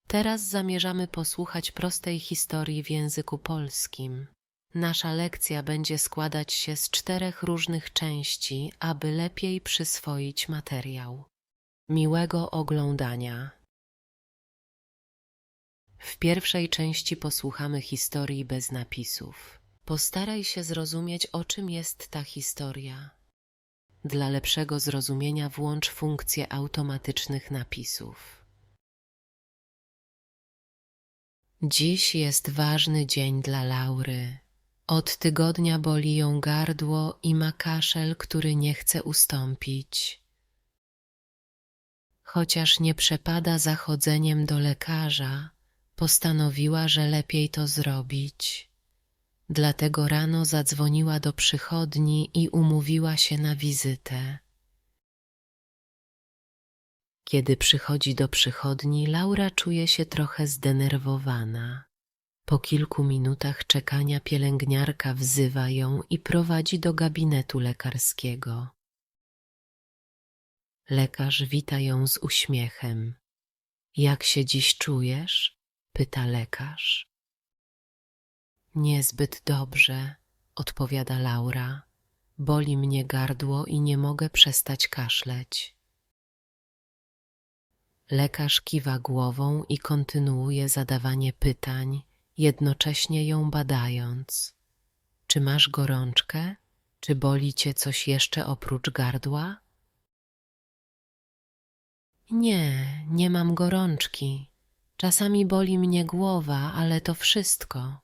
Teraz zamierzamy posłuchać prostej historii w języku polskim. Nasza lekcja będzie składać się z 4 różnych części, aby lepiej przyswoić materiał. Miłego oglądania. W pierwszej części posłuchamy historii bez napisów. Postaraj się zrozumieć, o czym jest ta historia. Dla lepszego zrozumienia włącz funkcję automatycznych napisów. Dziś jest ważny dzień dla Laury. Od tygodnia boli ją gardło i ma kaszel, który nie chce ustąpić. Chociaż nie przepada za chodzeniem do lekarza, postanowiła, że lepiej to zrobić. Dlatego rano zadzwoniła do przychodni i umówiła się na wizytę. Kiedy przychodzi do przychodni, Laura czuje się trochę zdenerwowana. Po kilku minutach czekania pielęgniarka wzywa ją i prowadzi do gabinetu lekarskiego. Lekarz wita ją z uśmiechem. Jak się dziś czujesz? Pyta lekarz. Niezbyt dobrze, odpowiada Laura. Boli mnie gardło i nie mogę przestać kaszleć. Lekarz kiwa głową i kontynuuje zadawanie pytań, jednocześnie ją badając. Czy masz gorączkę? Czy boli cię coś jeszcze oprócz gardła? Nie, nie mam gorączki. Czasami boli mnie głowa, ale to wszystko.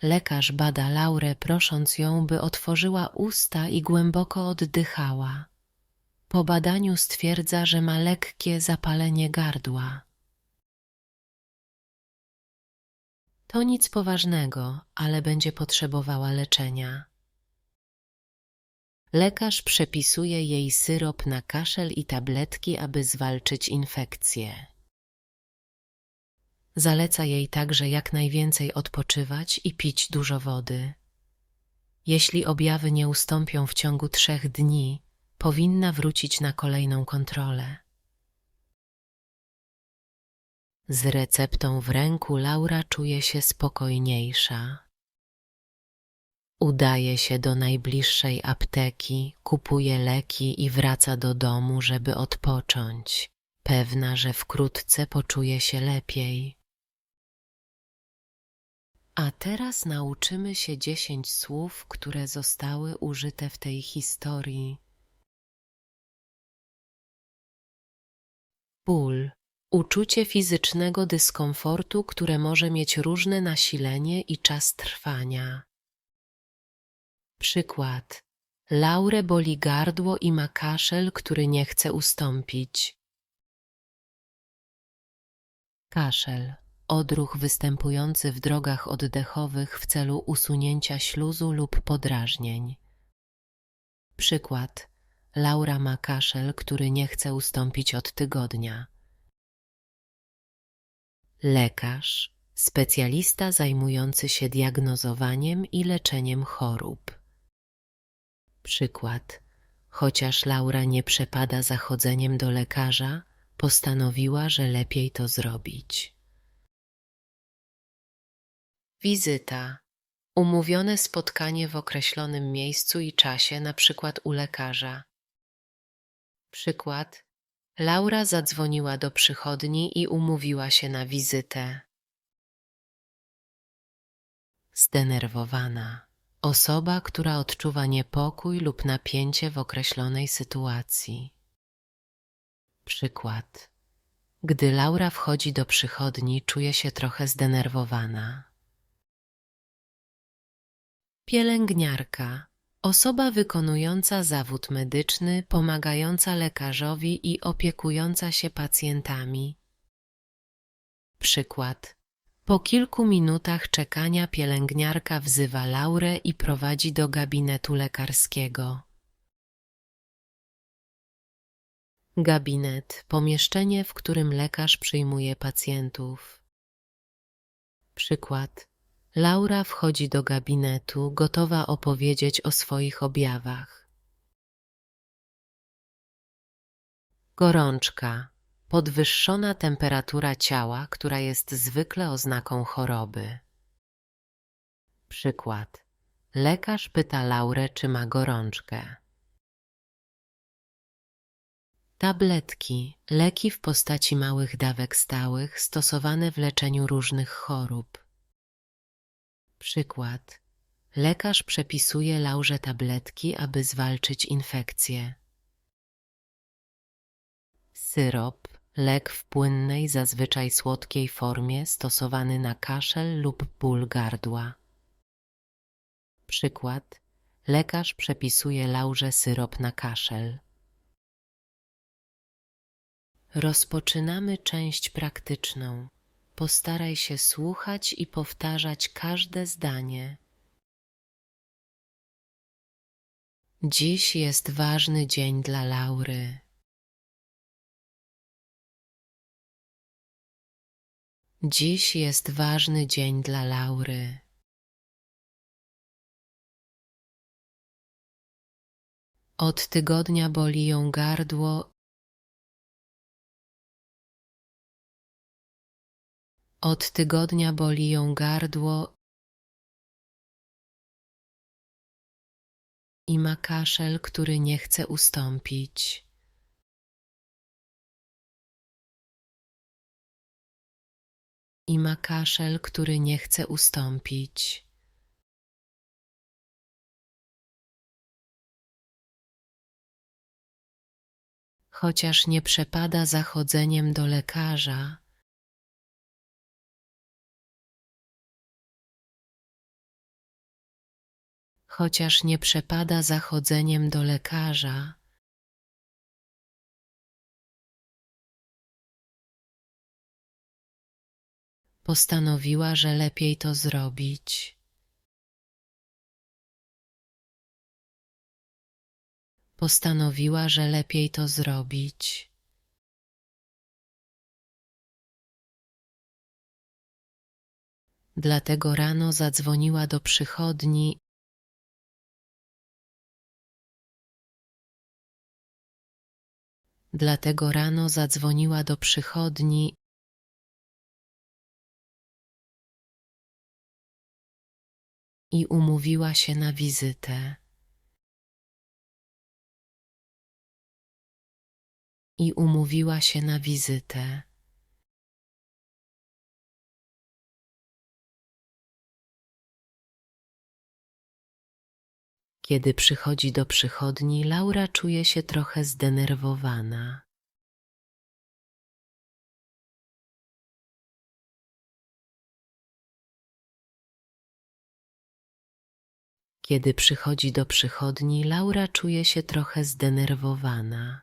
Lekarz bada Laurę, prosząc ją, by otworzyła usta i głęboko oddychała. Po badaniu stwierdza, że ma lekkie zapalenie gardła. To nic poważnego, ale będzie potrzebowała leczenia. Lekarz przepisuje jej syrop na kaszel i tabletki, aby zwalczyć infekcję. Zaleca jej także jak najwięcej odpoczywać i pić dużo wody. Jeśli objawy nie ustąpią w ciągu 3 dni, powinna wrócić na kolejną kontrolę. Z receptą w ręku Laura czuje się spokojniejsza. Udaje się do najbliższej apteki, kupuje leki i wraca do domu, żeby odpocząć, pewna, że wkrótce poczuje się lepiej. A teraz nauczymy się 10 słów, które zostały użyte w tej historii. Ból. Uczucie fizycznego dyskomfortu, które może mieć różne nasilenie i czas trwania. Przykład. Laurę boli gardło i ma kaszel, który nie chce ustąpić. Kaszel. Odruch występujący w drogach oddechowych w celu usunięcia śluzu lub podrażnień. Przykład. Laura ma kaszel, który nie chce ustąpić od tygodnia. Lekarz. Specjalista zajmujący się diagnozowaniem i leczeniem chorób. Przykład. Chociaż Laura nie przepada za chodzeniem do lekarza, postanowiła, że lepiej to zrobić. Wizyta. Umówione spotkanie w określonym miejscu i czasie, np. u lekarza. Przykład. Laura zadzwoniła do przychodni i umówiła się na wizytę. Zdenerwowana. Osoba, która odczuwa niepokój lub napięcie w określonej sytuacji. Przykład. Gdy Laura wchodzi do przychodni, czuje się trochę zdenerwowana. Pielęgniarka. Osoba wykonująca zawód medyczny, pomagająca lekarzowi i opiekująca się pacjentami. Przykład. Po kilku minutach czekania pielęgniarka wzywa Laurę i prowadzi do gabinetu lekarskiego. Gabinet. Pomieszczenie, w którym lekarz przyjmuje pacjentów. Przykład. Laura wchodzi do gabinetu, gotowa opowiedzieć o swoich objawach. Gorączka. Podwyższona temperatura ciała, która jest zwykle oznaką choroby. Przykład. Lekarz pyta Laurę, czy ma gorączkę. Tabletki, leki w postaci małych dawek stałych, stosowane w leczeniu różnych chorób. Przykład. Lekarz przepisuje Laurze tabletki, aby zwalczyć infekcję. Syrop, lek w płynnej, zazwyczaj słodkiej formie, stosowany na kaszel lub ból gardła. Przykład. Lekarz przepisuje Laurze syrop na kaszel. Rozpoczynamy część praktyczną. Postaraj się słuchać i powtarzać każde zdanie. Dziś jest ważny dzień dla Laury. Dziś jest ważny dzień dla Laury. Od tygodnia boli ją gardło. Od tygodnia boli ją gardło i ma kaszel, który nie chce ustąpić. I ma kaszel, który nie chce ustąpić. Chociaż nie przepada za chodzeniem do lekarza, chociaż nie przepada za chodzeniem do lekarza, postanowiła, że lepiej to zrobić. Postanowiła, że lepiej to zrobić. Dlatego rano zadzwoniła do przychodni. Dlatego rano zadzwoniła do przychodni i umówiła się na wizytę. I umówiła się na wizytę. Kiedy przychodzi do przychodni, Laura czuje się trochę zdenerwowana. Kiedy przychodzi do przychodni, Laura czuje się trochę zdenerwowana.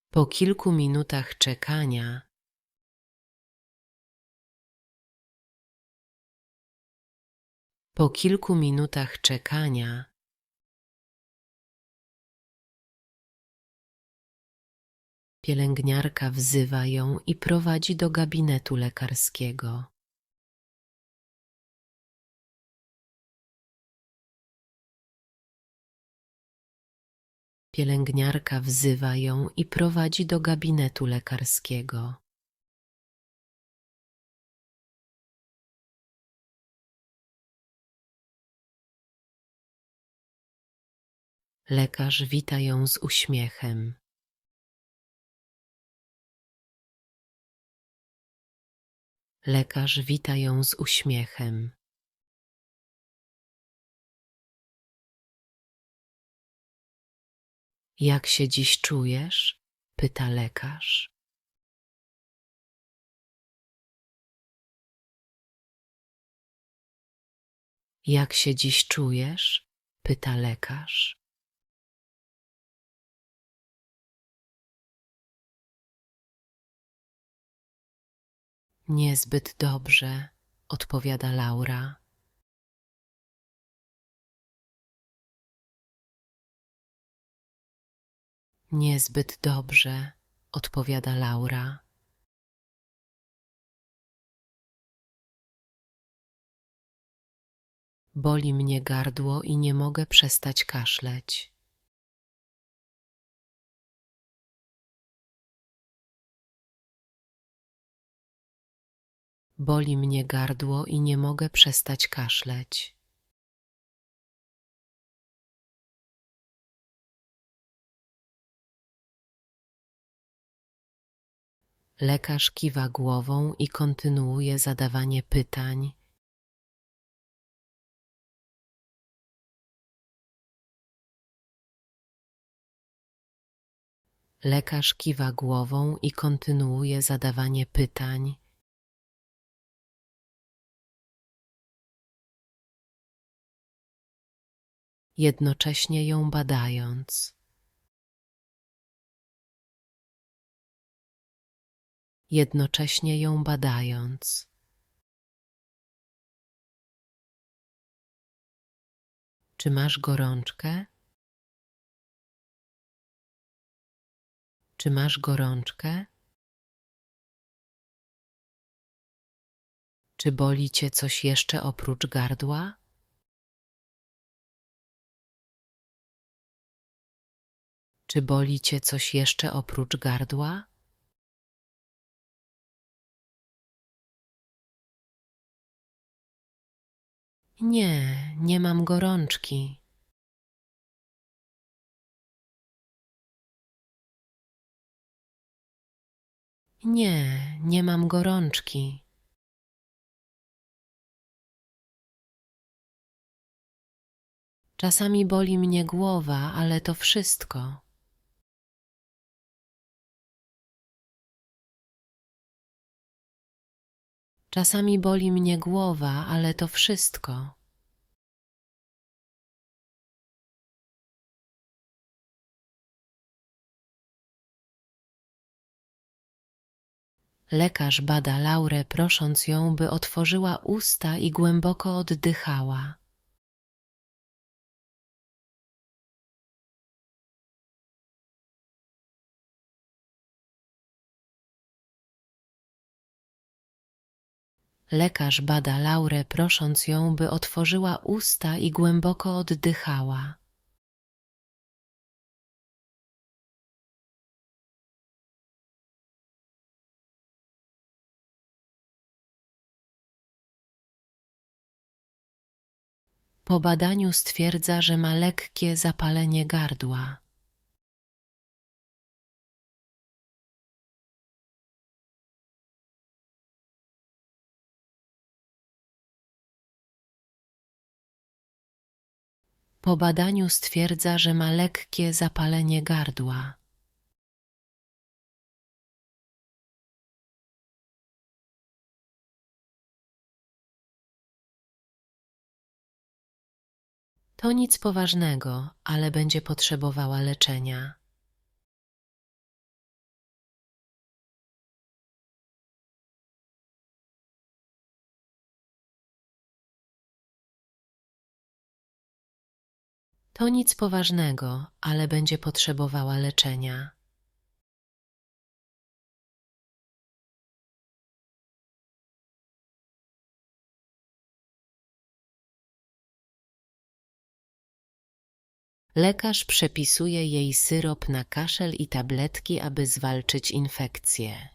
Po kilku minutach czekania pielęgniarka wzywa ją i prowadzi do gabinetu lekarskiego. Pielęgniarka wzywa ją i prowadzi do gabinetu lekarskiego. Lekarz wita ją z uśmiechem. Lekarz wita ją z uśmiechem. Jak się dziś czujesz? Pyta lekarz. Jak się dziś czujesz? Pyta lekarz. Niezbyt dobrze, odpowiada Laura. Niezbyt dobrze, odpowiada Laura. Boli mnie gardło i nie mogę przestać kaszleć. Boli mnie gardło i nie mogę przestać kaszleć. Lekarz kiwa głową i kontynuuje zadawanie pytań. Lekarz kiwa głową i kontynuuje zadawanie pytań. Jednocześnie ją badając. Jednocześnie ją badając. Czy masz gorączkę? Czy masz gorączkę? Czy boli cię coś jeszcze oprócz gardła? Czy boli cię coś jeszcze oprócz gardła? Nie, nie mam gorączki. Nie, nie mam gorączki. Czasami boli mnie głowa, ale to wszystko. Czasami boli mnie głowa, ale to wszystko. Lekarz bada Laurę, prosząc ją, by otworzyła usta i głęboko oddychała. Lekarz bada Laurę, prosząc ją, by otworzyła usta i głęboko oddychała. Po badaniu stwierdza, że ma lekkie zapalenie gardła. Po badaniu stwierdza, że ma lekkie zapalenie gardła. To nic poważnego, ale będzie potrzebowała leczenia. To nic poważnego, ale będzie potrzebowała leczenia. Lekarz przepisuje jej syrop na kaszel i tabletki, aby zwalczyć infekcję.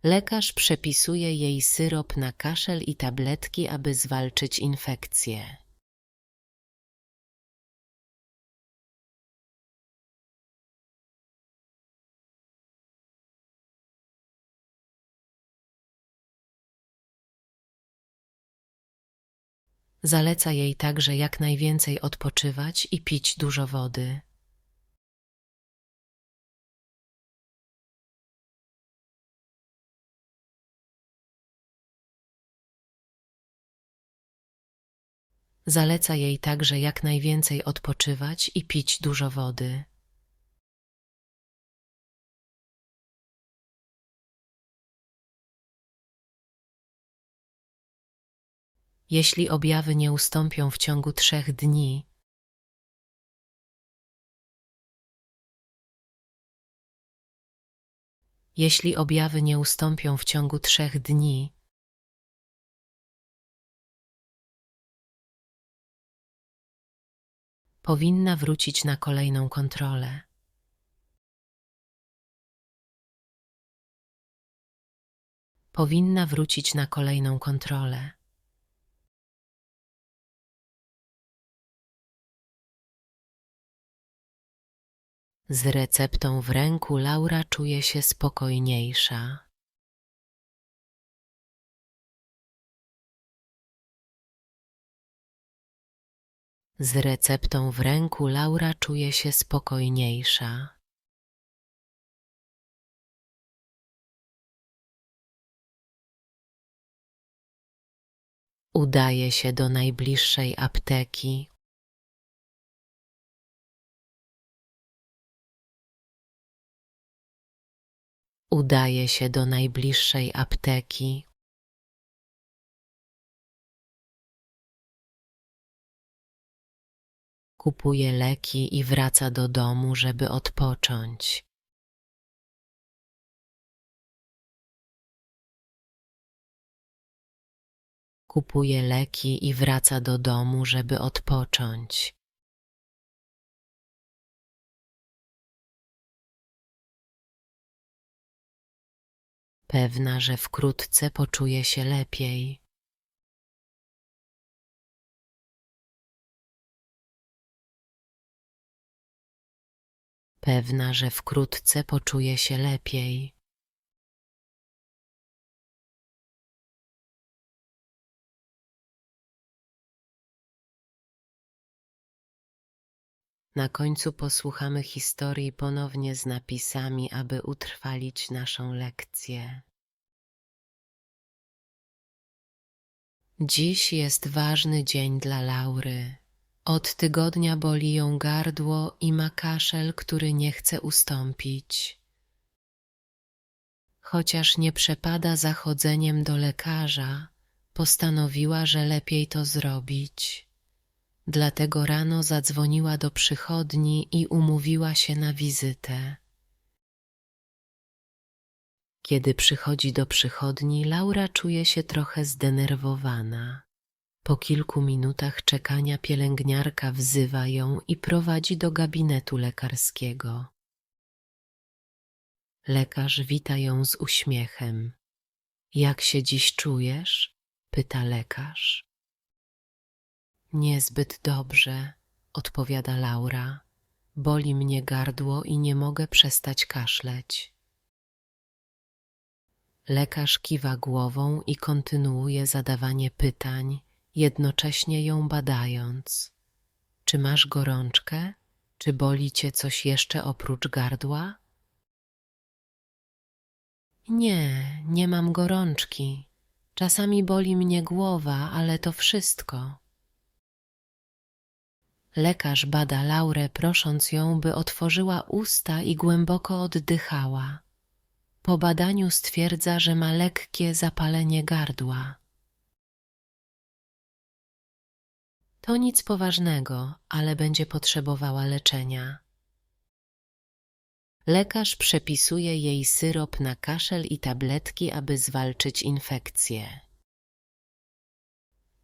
Lekarz przepisuje jej syrop na kaszel i tabletki, aby zwalczyć infekcję. Zaleca jej także jak najwięcej odpoczywać i pić dużo wody. Zaleca jej także jak najwięcej odpoczywać i pić dużo wody. Jeśli objawy nie ustąpią w ciągu 3 dni, Jeśli objawy nie ustąpią w ciągu 3 dni, powinna wrócić na kolejną kontrolę. Powinna wrócić na kolejną kontrolę. Z receptą w ręku Laura czuje się spokojniejsza. Z receptą w ręku Laura czuje się spokojniejsza. Udaje się do najbliższej apteki. Udaje się do najbliższej apteki. Kupuje leki i wraca do domu, żeby odpocząć. Kupuje leki i wraca do domu, żeby odpocząć. Pewna, że wkrótce poczuje się lepiej. Pewna, że wkrótce poczuje się lepiej. Na końcu posłuchamy historii ponownie z napisami, aby utrwalić naszą lekcję. Dziś jest ważny dzień dla Laury. Od tygodnia boli ją gardło i ma kaszel, który nie chce ustąpić. Chociaż nie przepada za chodzeniem do lekarza, postanowiła, że lepiej to zrobić. Dlatego rano zadzwoniła do przychodni i umówiła się na wizytę. Kiedy przychodzi do przychodni, Laura czuje się trochę zdenerwowana. Po kilku minutach czekania pielęgniarka wzywa ją i prowadzi do gabinetu lekarskiego. Lekarz wita ją z uśmiechem. Jak się dziś czujesz? Pyta lekarz. Niezbyt dobrze, odpowiada Laura. Boli mnie gardło i nie mogę przestać kaszleć. Lekarz kiwa głową i kontynuuje zadawanie pytań, jednocześnie ją badając. Czy masz gorączkę? Czy boli cię coś jeszcze oprócz gardła? Nie, nie mam gorączki. Czasami boli mnie głowa, ale to wszystko. Lekarz bada Laurę, prosząc ją, by otworzyła usta i głęboko oddychała. Po badaniu stwierdza, że ma lekkie zapalenie gardła. To nic poważnego, ale będzie potrzebowała leczenia. Lekarz przepisuje jej syrop na kaszel i tabletki, aby zwalczyć infekcję.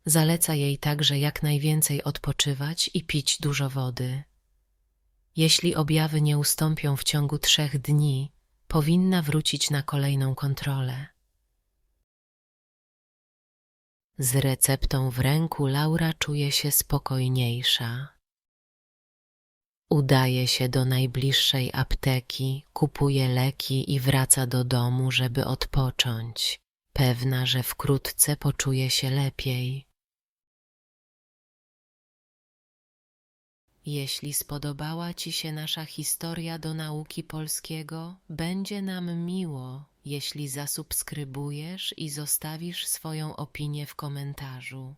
Zaleca jej także jak najwięcej odpoczywać i pić dużo wody. Jeśli objawy nie ustąpią w ciągu 3 dni, powinna wrócić na kolejną kontrolę. Z receptą w ręku Laura czuje się spokojniejsza. Udaje się do najbliższej apteki, kupuje leki i wraca do domu, żeby odpocząć, pewna, że wkrótce poczuje się lepiej. Jeśli spodobała Ci się nasza historia do nauki polskiego, będzie nam miło, jeśli zasubskrybujesz i zostawisz swoją opinię w komentarzu.